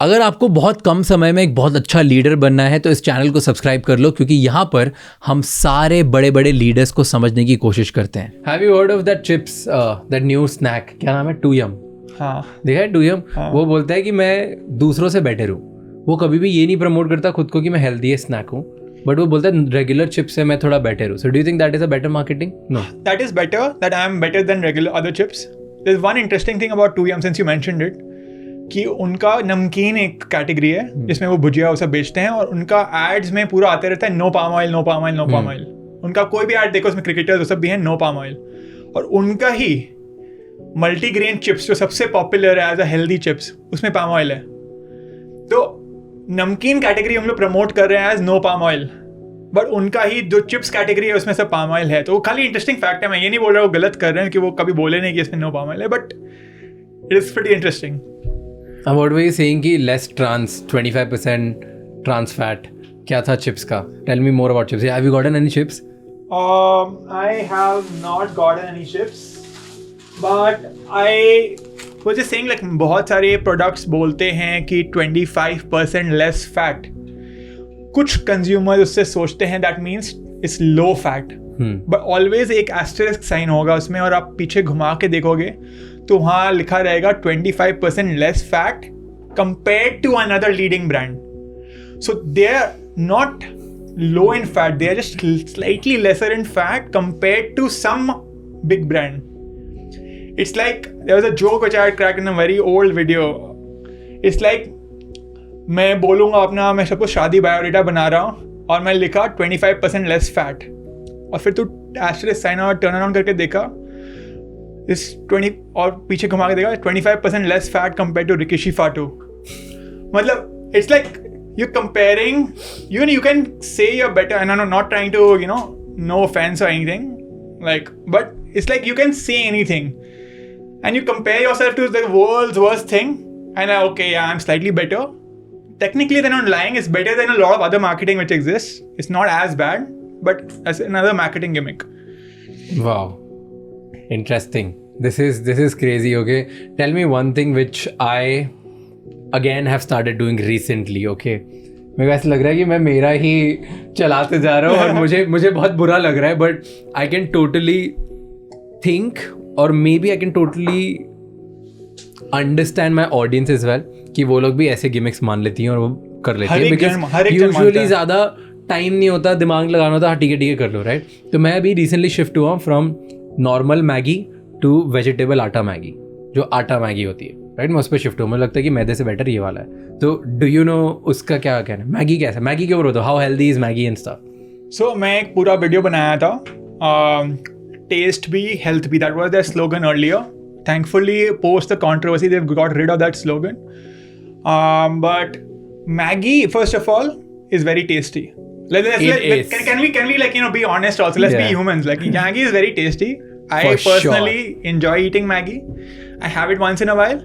अगर आपको बहुत कम समय में एक बहुत अच्छा लीडर बनना है तो इस चैनल को सब्सक्राइब कर लो, क्योंकि यहाँ पर हम सारे बड़े बड़े लीडर्स को समझने की कोशिश करते हैं. Have you heard of that chips, that new snack, क्या नाम है, टूयम? हाँ, देखा है टूयम? हाँ. वो बोलता है कि मैं दूसरों से बेटर हूँ. वो कभी भी ये नहीं प्रमोट करता खुद को कि मैं हेल्दी स्नैक हूँ, बट वो बोलता है रेगुलर चिप्स से मैं थोड़ा बेटर हूँ. So do you think that is a better marketing? No, that is better, that I am better than regular other chips. There's one interesting thing about 2M since you mentioned it, कि उनका नमकीन एक category है जिसमें वो भुजिया वो सब बेचते हैं, और उनका एड्स में पूरा आते रहता है no palm oil, no palm oil, no palm oil. उनका कोई भी एड देखो उसमें क्रिकेटर्स वो सब भी हैं, नो पाम ऑयल. और उनका ही मल्टीग्रेन चिप्स जो सबसे पॉपुलर है एज अ हेल्दी चिप्स, उसमें पाम ऑयल है. तो नमकीन कैटेगरी हम लोग प्रमोट कर रहे हैं as no palm oil, but उनका ही जो चिप्स कैटेगरी है उसमें सब पाम ऑयल है. तो वो खाली इंटरेस्टिंग फैक्ट है. मैं ये नहीं बोल रहा वो गलत कर रहे हैं कि वो कभी बोले नहीं कि इसमें नो पाम ऑयल है, but it is pretty interesting. What were you saying कि लेस ट्रांस, 25% ट्रांस फैट, क्या था चिप्स का? Tell me more about chips. Have you gotten any chips? I have not gotten any chips, but I was just saying like बहुत सारे products बोलते हैं कि 25% less fat. कुछ कंज्यूमर उससे सोचते हैं that means it's low fat, but always एक एस्टेरिस्क साइन होगा उसमें, और आप पीछे घुमा के देखोगे तो वहाँ लिखा रहेगा 25% less fat compared to another leading brand. So they are not low in fat, they are just slightly lesser in fat compared to some big brand. It's like there was a joke which I had cracked in a very old video. It's like मैं बोलूँगा अपना, मैं सबको शादी biodata बना रहा हूँ और मैं लिखा 25% लेस फैट, और फिर तू एस्टेरिस्क साइन और टर्न अराउंड करके देखा इस 20 और पीछे घुमा के देखा 25% less fat compare to Rikishi Fatu. मतलब it's like you're comparing, you can say you're better, and I'm not trying to, no offense or anything, like, but it's like you can say anything and you compare yourself to the world's worst thing, and okay, yeah, I'm slightly better. Technically they're not lying, it's better than a lot of other marketing which exists. It's not as bad, but as another marketing gimmick. Wow, interesting. This is crazy. Okay, tell me one thing which I again have started doing recently. Okay, मेरे को ऐसा लग रहा है कि मैं मेरा ही चलाते जा रहा हूँ और मुझे बहुत बुरा लग रहा है, but I can totally think or maybe I can totally understand my audience is well कि वो लोग भी ऐसे गिमिक्स मान लेती हैं और वो कर लेती हैं, बिकॉज यूजुअली ज़्यादा टाइम नहीं होता, दिमाग लगाना होता, हाँ ठीक है कर लो, राइट. तो मैं अभी रिसेंटली शिफ्ट हुआ from normal Maggi to vegetable atta Maggi, जो आटा मैगी होती है, राइट. मैं उस पर शिफ्ट हूँ, मुझे लगता है कि मैदे से बेटर ये वाला है. तो डू यू नो उसका क्या कहना है? मैगी कैसा, मैगी के ऊपर होता है, how healthy is Maggi and stuff. So मैं एक पूरा वीडियो बनाया था, टेस्ट भी हेल्थ भी, that was their slogan earlier. Thankfully post the controversy they got rid of that slogan, but Maggi first of all is very tasty. Can we like be honest also? Let's be humans. Like Maggi is very tasty. I personally enjoy eating Maggi. I have it once in a while,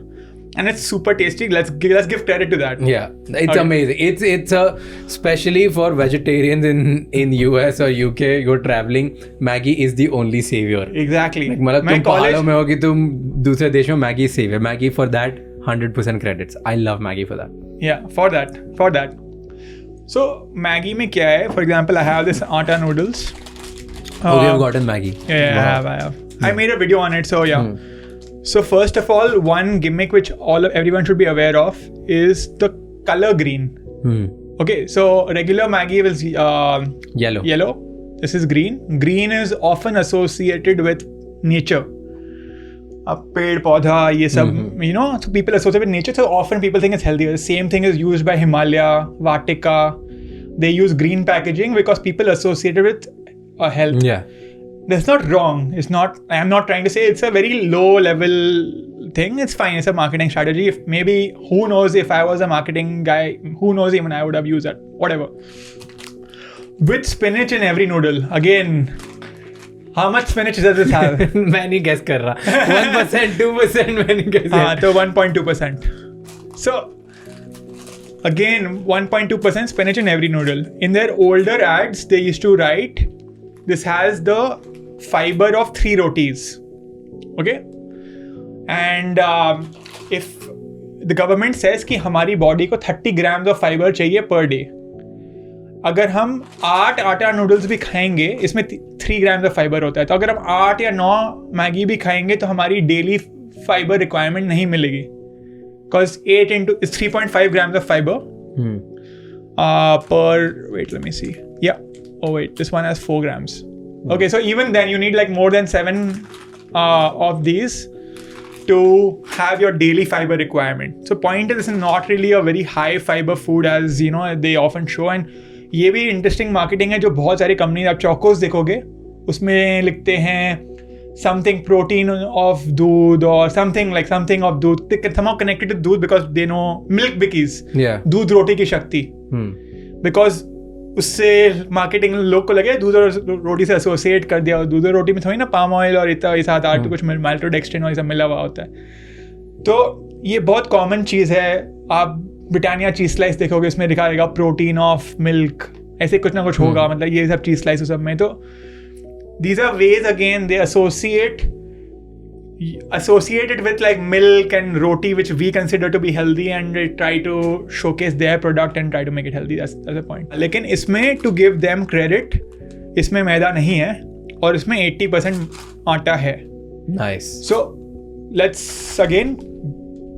and it's super tasty. Let's give credit to that. Yeah, it's amazing. It's especially for vegetarians in US or UK. You're traveling, Maggi is the only savior. Exactly. Like मतलब तुम पहाड़ों में हो कि तुम दूसरे देश में, Maggi is savior. Maggi for that 100% credits. I love Maggi for that. Yeah, for that. So Maggi में क्या है? For example, I have this atta noodles. Oh, you have gotten Maggi. Yeah, wow. I have. I made a video on it, so yeah. So first of all, one gimmick which everyone should be aware of is the color green. Okay, so regular Maggi is yellow. This is green. Green is often associated with nature. पेड़ पौधा ये सब, so people associate with nature, so often people think it's healthier. The same thing is used by Himalaya, Vatika. They use green packaging because people associate it with health. Yeah. That's not wrong. It's not. I am not trying to say it's a very low level thing. It's fine. It's a marketing strategy. If maybe, who knows, if I was a marketing guy, who knows, even I would have used that. Whatever. With spinach in every noodle. Again, how much spinach does this have? मैं नहीं guess कर रहा. 1%, 2% मैं नहीं guess. हाँ, तो 1.2%. So again, 1.2% spinach in every noodle. In their older ads, they used to write, this has the fiber of 3 rotis. Okay? And if the government says कि हमारी बॉडी को 30 ग्राम्स ऑफ फाइबर चाहिए per day. अगर हम 8 आटा noodles भी खाएंगे इसमें 3 ग्राम्स ऑफ फाइबर होता है. तो अगर हम 8 या 9 मैगी भी खाएंगे तो हमारी डेली फाइबर रिक्वायरमेंट नहीं मिलेगी. Because 8 into 3.5 grams of fiber per, wait, let me see. Yeah. Oh wait, this one has 4 grams. Okay, so even then you need like more than 7 of these to have your daily fiber requirement. So point is, this is not really a very high fiber food as you know they often show. And ये भी interesting marketing है जो बहुत सारी company, आप चौकोस देखोगे उसमें लिखते हैं something protein of दूध or something of दूध, somehow connected to दूध because they know milk bikis, दूध रोटी की शक्ति, because उससे मार्केटिंग लोग को लगे दूध और रोटी से एसोसिएट कर दिया. और दूध और रोटी में थोड़ी ना पाम ऑयल और इतना इस साथ आठ कुछ माल्टोडेक्स्ट्रिन और ये सब मिला हुआ होता है. तो ये बहुत कॉमन चीज़ है. आप ब्रिटानिया चीज स्लाइस देखोगे इसमें लिखा रहेगा प्रोटीन ऑफ मिल्क, ऐसे कुछ ना कुछ होगा. मतलब ये सब चीज स्लाइस सब में. तो these are ways again they associate it with like milk and roti which we consider to be healthy, and they try to showcase their product and try to make it healthy. That's the point. लेकिन इसमें to give them credit, इसमें मैदा नहीं है और इसमें 80% आटा है. Nice. So let's again,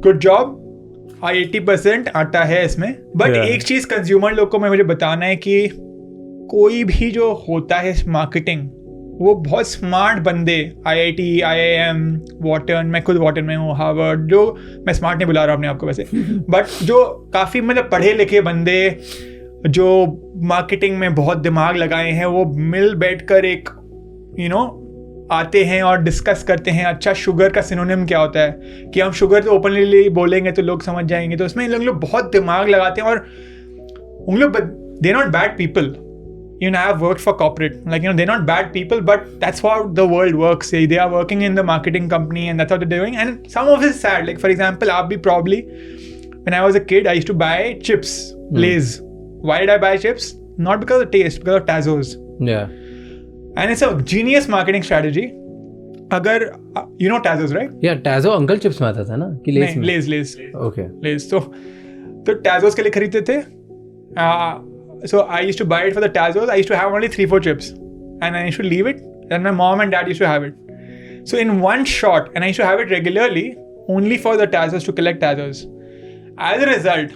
good job. 80% आटा है इसमें. बट एक चीज कंज्यूमर लोग को मुझे बताना है कि कोई भी जो होता है मार्केटिंग, वो बहुत स्मार्ट बंदे, IIT, IIM, वॉटर्न, मैं खुद वॉटर्न में हूँ, हार्वर्ड, जो मैं स्मार्ट नहीं बुला रहा अपने आप को वैसे, बट जो काफ़ी मतलब पढ़े लिखे बंदे जो मार्केटिंग में बहुत दिमाग लगाए हैं, वो मिल बैठकर एक आते हैं और डिस्कस करते हैं. अच्छा, शुगर का सिनोनिम क्या होता है, कि हम शुगर तो ओपनली बोलेंगे तो लोग समझ जाएंगे. तो उसमें लोग बहुत दिमाग लगाते हैं. और उन लोग, they not bad people. I've worked for corporate, they're not bad people, but that's how the world works. They are working in the marketing company and that's what they're doing. And some of it is sad. Like for example, when I was a kid, I used to buy chips, Lay's. Why did I buy chips? Not because of taste, because of Tazos. Yeah. And it's a genius marketing strategy. अगर you know Tazos, right? Yeah, Tazo uncle chips में आता था ना कि Lay's में? Lay's. Okay. Lay's. तो Tazos के लिए खरीदते थे. So I used to buy it for the Tazos. I used to have only 3-4 chips, and I used to leave it. And my mom and dad used to have it. So in one shot, and I used to have it regularly, only for the Tazos, to collect Tazos. As a result,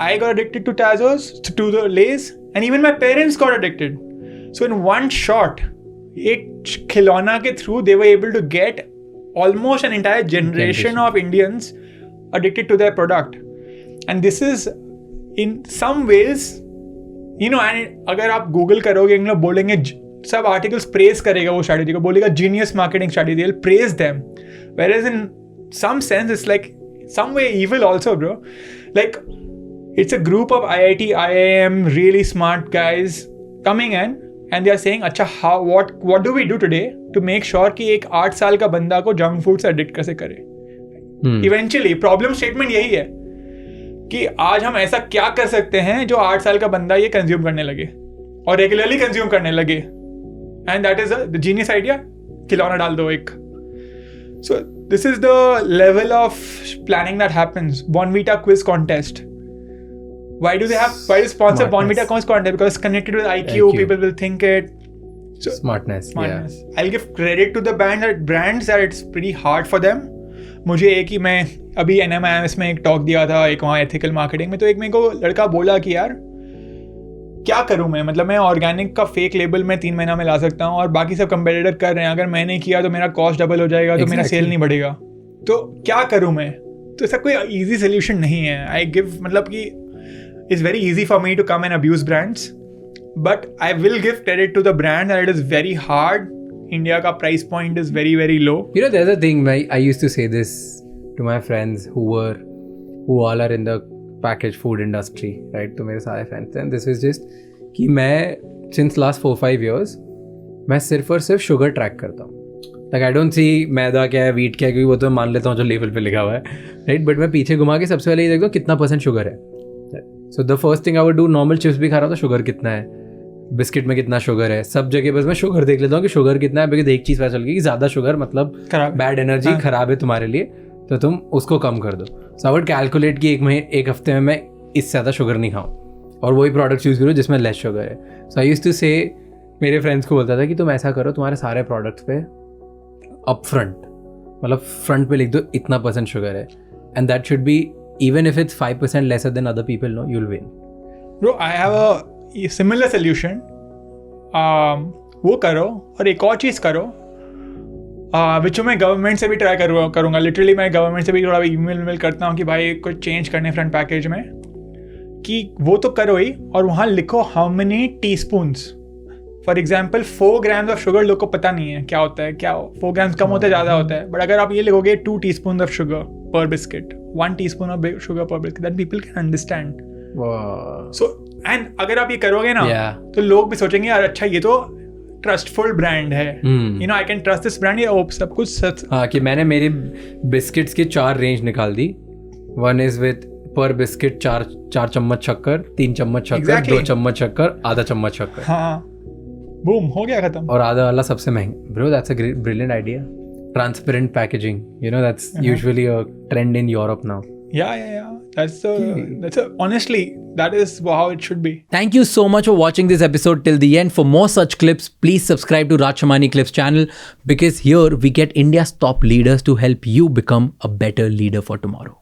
I got addicted to Tazos, to the Lay's, and even my parents got addicted. So in one shot, एक खिलौना के through, they were able to get almost an entire generation of Indians addicted to their product. And this is, in some ways, and अगर आप Google करोगे, इन लोग बोलेंगे, सब articles praise करेगा वो स्ट्रैटेजी को, बोलेगा genius marketing strategy, they'll praise them, whereas in some sense it's like some way evil also, bro. Like it's a group of IIT, IIM really smart guys coming in and they are saying, अच्छा what do we do today to make sure कि एक 8 साल का बंदा को junk food से addict कैसे करे. इवेंचुअली प्रॉब्लम स्टेटमेंट यही है कि आज हम ऐसा क्या कर सकते हैं जो 8 साल का बंदा ये कंज्यूम करने लगे और रेगुलरली कंज्यूम करने लगे. And that is the genius idea. खिलौना डाल दो एक. So this is the level of planning that happens. Bonvita quiz contest. Why do they sponsor Bonvita quiz contest? Because it's connected with IQ. People will think it. So, smartness. Yeah. I'll give credit to the brands that it's pretty hard for them. मुझे एक ही, मैं अभी NMIMS में एक talk दिया था एक वहाँ एथिकल मार्केटिंग में, तो एक मेरे को लड़का बोला कि यार क्या करूँ मैं, मतलब मैं ऑर्गेनिक का फेक लेबल में 3 महीना में ला सकता हूँ और बाकी सब कंपेटिटर कर रहे हैं, अगर मैंने किया तो मेरा कॉस्ट डबल हो जाएगा, तो मेरा सेल नहीं बढ़ेगा, तो क्या करूँ मैं. तो ऐसा कोई ईजी सोल्यूशन नहीं है. आई गिव, मतलब कि it's very easy for me to come and abuse brands, but I will give credit to the brand that it is very hard. India का price point is very, very low. There's a thing, I used to say this to my friends who all are in the packaged food industry, right? तो मेरे सारे friends हैं. This is just कि मैं since last 4-5 years मैं सिर्फ और सिर्फ शुगर ट्रैक करता हूँ. Like I don't see मैदा क्या है, wheat क्या है, क्योंकि वो तो मान लेता हूँ जो लेवल पे लिखा हुआ है, right? But मैं पीछे घुमा के सबसे पहले ये देखता हूँ कितना % शुगर है. So the first thing I would do, normal chips भी खा रहा था, शुगर कितना है, बिस्किट में कितना शुगर है, सब जगह बस मैं शुगर देख लेता हूँ कि शुगर कितना है, बिकॉज एक चीज़ पता चल गई कि ज़्यादा शुगर मतलब बैड एनर्जी, खराब है तुम्हारे लिए, तो तुम उसको कम कर दो. सो आई वुड कैलकुलेट कि एक हफ्ते में मैं इससे ज़्यादा शुगर नहीं खाऊँ और वही प्रोडक्ट्स यूज़ करूँ जिसमें लेस शुगर है. सो आई यूज्ड टू से, मेरे फ्रेंड्स को बोलता था कि तुम ऐसा करो, तुम्हारे सारे प्रोडक्ट्स पे अप फ्रंट, मतलब फ्रंट पे लिख दो इतना % शुगर है, and that should be even if it's 5% lesser than other people, no, you'll win. Bro, I have a similar solution. वो करो और एक और चीज़ करो, विच मैं गवर्नमेंट से भी ट्राई करूँगा. लिटरली मैं गवर्नमेंट से भी थोड़ा ईमेल करता हूँ कि भाई कुछ चेंज करने फ्रंट पैकेज में, कि वो तो करो ही और वहाँ लिखो how many teaspoons. For example 4 grams of sugar लोग को पता नहीं है क्या होता है, क्या 4 grams कम होता है ज़्यादा होता है, बट अगर आप ये लिखोगे 2 teaspoons of sugar per biscuit, 1 teaspoon of sugar per biscuit, then people can understand. Wow. So, and अगर आप ये करोगे ना, तो लोग भी सोचेंगे यार अच्छा ये तो ट्रस्टफुल ब्रांड है, you know I can trust this brand. ये सब कुछ सच. हाँ, कि मैंने मेरी बिस्किट्स की 4 रेंज निकाल दी. 1 is with पर बिस्किट 4 चम्मच शक्कर, 3 चम्मच शक्कर, 2 चम्मच शक्कर, आधा चम्मच शक्कर. हाँ, बूम, हो गया खत्म. और आधा वाला सबसे महंगा. Bro, that's a brilliant idea. Transparent packaging, you know, that's usually a trend in Europe now. Yeah. That's honestly, that is how it should be. Thank you so much for watching this episode till the end. For more such clips, please subscribe to Raj Shamani Clips channel, because here we get India's top leaders to help you become a better leader for tomorrow.